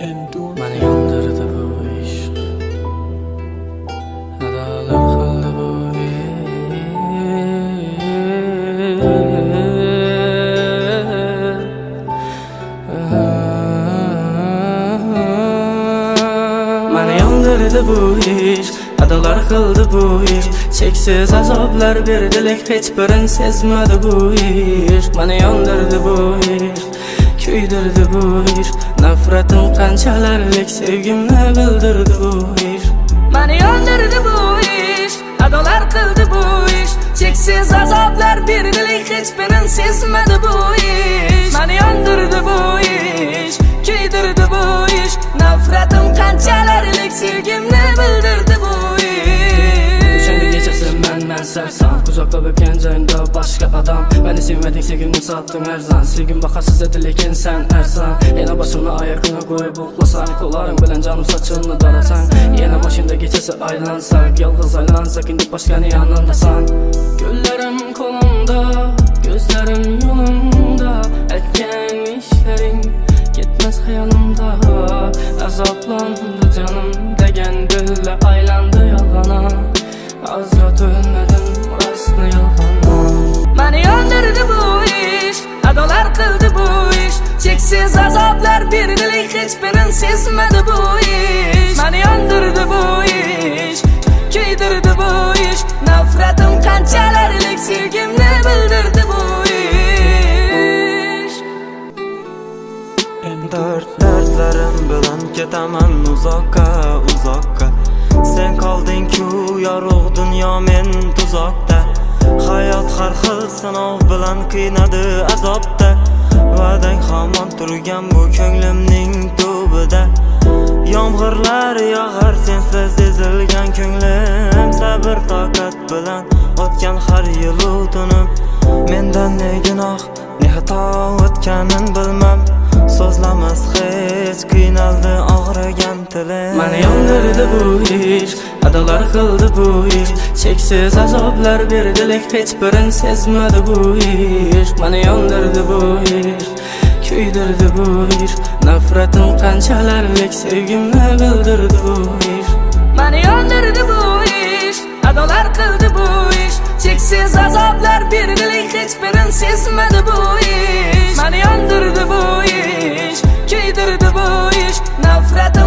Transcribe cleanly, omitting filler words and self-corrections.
Mani yondirdi bu ishq, adolar qildi bu Mani yondirdi bu ishq, adolar qildi bu ishq. Cheksiz azoblar berdilik, hech birin sezmadi bu ishq. Mani yondirdi bu ishq, kuydirdi bu ishq. Nafratim qanchalarlik sevgimni bildirdi bu ishq. Mani yondirdi bu ishq, adolar qildi bu ishq. Cheksiz azoblar berdilik, hech birin sezmadi bu ishq. Mani yondirdi bu ishq, kuydirdi bu ishq. Nafratim qanchalarlik sevgimni bildirdi bu ishq. O'shanda kechasi men sarson, uzoqda o'tgan joyda boshqa odam. Meni sevmading, sevgimni sotding arzon. Sevgim bahasiz edi, lekin sen arson. Yana boshimni oyog'ini qo'yib uxlasang, qo'llaring bilan jonim sochimni dolasang. Yana mashina kechasi aylansak, yolg'iz aylansak, endi boshqani yonimdasan. Ko'llarim qo'limda, ko'zlarim yo'limda, aytgan ishlaring ketmas xayolimda. Azoblandi jonim degan dilla aylandi yolg'ona. Azrat o'lmadim, rostni yolg'ona. Mani yondirdi bu ishq, adolar qildi bu ishq. Cheksiz azoblar berdilik, hech birin sezmadi bu ishq. Mani yondirdi bu ishq, kuydirdi bu ishq. Nafratim qanchalarlik sevgimni bildirdi bu ishq. Dardlarim bilan ketaman uzoqqa, uzoqqa. Sen qolding-ku yorug' dunyo, men tuzoqda. Hayot har xil sinov bilan qiynadi azobda. Va'dang hamon turgan bu ko'nglimning tubida. Yomg'irlar yog'ar sensiz ezilgan ko'nglim. Sabr toqat bilan o'tgan har yil tunim. Mendan ne gunoh, ne xato o'tganin bilmam. So'zlamas hech, qiynaldi og'rigan tilim. Mani yondirdi bu ishq, adolar qildi bu ishq. Cheksiz azoblar berdilik, hech birin sezmadi bu ishq. Mani yondirdi bu ishq, kuydirdi bu ishq. Nafratim qanchalarlik sevgimni bildirdi bu ishq. Mani yondirdi bu ishq, adolar qildi bu ishq. Cheksiz azoblar berdilik, hech birin sezmadi bu ishq. Mani yondirdi bu ishq, kuydirdi bu ishq. Nafratim